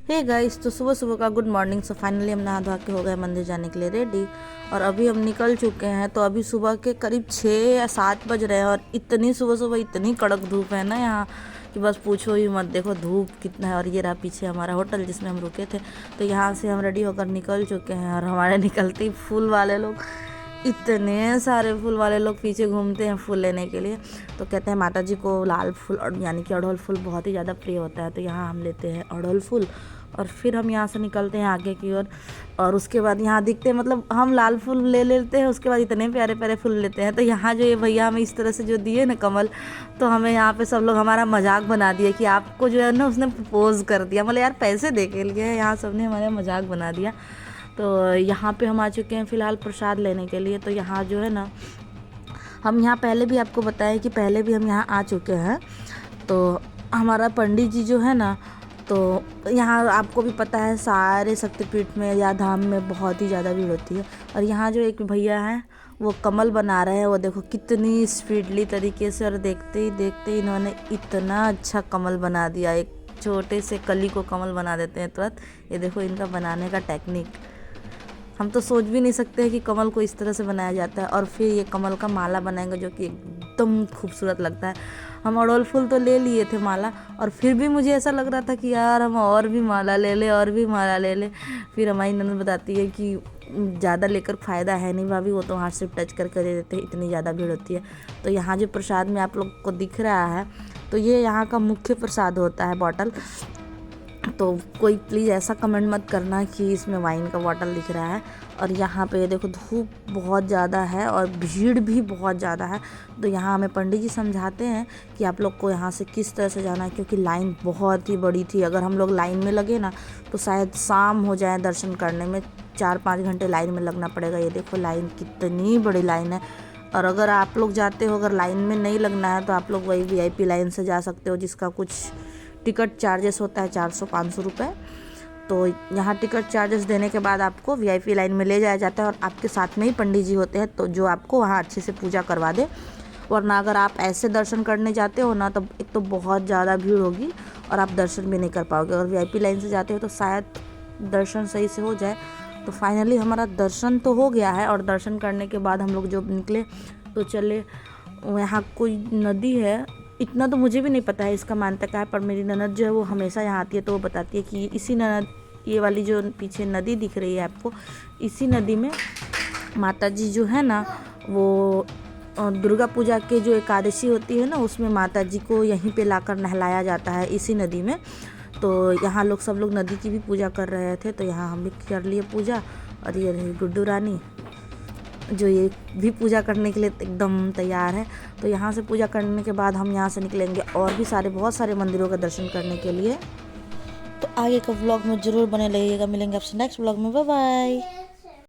Hey guys, तो सुबह सुबह का गुड मॉर्निंग। सो फाइनली हम नहा धोआ के हो गए मंदिर जाने के लिए रेडी। और अभी हम निकल चुके हैं। तो अभी सुबह के करीब 6 या 7 बज रहे हैं और इतनी सुबह सुबह इतनी कड़क धूप है ना यहाँ कि बस पूछो ही मत। देखो धूप कितना है। और ये रहा पीछे हमारा होटल जिसमें हम रुके थे। तो यहाँ से हम रेडी होकर निकल चुके हैं और हमारे निकलते ही फूल वाले लोग, इतने सारे फूल वाले लोग पीछे घूमते हैं फूल लेने के लिए। तो कहते हैं माता जी को लाल फूल और यानी कि अड़हुल फूल बहुत ही ज़्यादा प्रिय होता है। तो यहाँ हम लेते हैं अड़हुल फूल और फिर हम यहाँ से निकलते हैं आगे की ओर। और उसके बाद यहाँ दिखते हैं, मतलब हम लाल फूल ले लेते हैं, उसके बाद इतने प्यारे प्यारे फूल लेते हैं। तो यहाँ जो ये भैया हमें इस तरह से जो दिए ना कमल, तो हमें यहाँ पे सब लोग हमारा मजाक बना दिया कि आपको जो है ना उसने प्रपोज कर दिया। मतलब यार पैसे दे के लिए यहाँ सब ने हमारा मजाक बना दिया। तो यहाँ पे हम आ चुके हैं फ़िलहाल प्रसाद लेने के लिए। तो यहाँ जो है ना, हम यहाँ पहले भी आपको बताया कि पहले भी हम यहाँ आ चुके हैं। तो हमारा पंडित जी जो है ना, तो यहाँ आपको भी पता है सारे शक्तिपीठ में या धाम में बहुत ही ज़्यादा भीड़ होती है। और यहाँ जो एक भैया हैं वो कमल बना रहे हैं, वो देखो कितनी स्पीडली तरीके से। और देखते ही देखते इन्होंने इतना अच्छा कमल बना दिया। एक छोटे से कली को कमल बना देते हैं तुरंत। ये देखो इनका बनाने का टेक्निक, हम तो सोच भी नहीं सकते हैं कि कमल को इस तरह से बनाया जाता है। और फिर ये कमल का माला बनाएंगे जो कि एकदम खूबसूरत लगता है। हम अड़हुल फूल तो ले लिए थे माला, और फिर भी मुझे ऐसा लग रहा था कि यार हम और भी माला ले ले और भी माला ले ले। फिर हमारी ननद बताती है कि ज़्यादा लेकर फ़ायदा है नहीं भाभी, वो तो हाथ से टच करके दे देते हैं, इतनी ज़्यादा भीड़ होती है। तो यहाँ जो प्रसाद में आप लोग को दिख रहा है, तो ये यहाँ का मुख्य प्रसाद होता है बॉटल। तो कोई प्लीज़ ऐसा कमेंट मत करना कि इसमें वाइन का बॉटल दिख रहा है। और यहाँ पे देखो धूप बहुत ज़्यादा है और भीड़ भी बहुत ज़्यादा है। तो यहाँ हमें पंडित जी समझाते हैं कि आप लोग को यहाँ से किस तरह से जाना है, क्योंकि लाइन बहुत ही बड़ी थी। अगर हम लोग लाइन में लगे ना तो शायद शाम हो जाए दर्शन करने में, 4-5 घंटे लाइन में लगना पड़ेगा। ये देखो लाइन कितनी बड़ी लाइन है। और अगर आप लोग जाते हो, अगर लाइन में नहीं लगना है, तो आप लोग वही VIP लाइन से जा सकते हो, जिसका कुछ टिकट चार्जेस होता है 400-500 रुपये। तो यहाँ टिकट चार्जेस देने के बाद आपको VIP लाइन में ले जाया जाता है। और आपके साथ में ही पंडित जी होते हैं, तो जो आपको वहाँ अच्छे से पूजा करवा दे। वरना अगर आप ऐसे दर्शन करने जाते हो ना, तो एक तो बहुत ज़्यादा भीड़ होगी और आप दर्शन भी नहीं कर पाओगे। और VIP लाइन से जाते हो तो शायद दर्शन सही से हो जाए। तो फाइनली हमारा दर्शन तो हो गया है। और दर्शन करने के बाद हम लोग जो निकले तो चले, यहाँ कोई नदी है, इतना तो मुझे भी नहीं पता है इसका मान्यता क्या है, पर मेरी ननद जो है वो हमेशा यहाँ आती है, तो वो बताती है कि इसी ननद, ये वाली जो पीछे नदी दिख रही है आपको, इसी नदी में माता जी जो है ना, वो दुर्गा पूजा के जो एकादशी होती है ना, उसमें माता जी को यहीं पे लाकर नहलाया जाता है, इसी नदी में। तो यहाँ लोग सब लोग नदी की भी पूजा कर रहे थे। तो यहाँ हम भी कर लिए पूजा। और ये रही गुड्डू रानी, जो ये भी पूजा करने के लिए एकदम तैयार है। तो यहाँ से पूजा करने के बाद हम यहाँ से निकलेंगे और भी बहुत सारे मंदिरों का दर्शन करने के लिए। तो आगे का व्लॉग में ज़रूर बने रहिएगा। मिलेंगे आपसे नेक्स्ट व्लॉग में। Bye bye.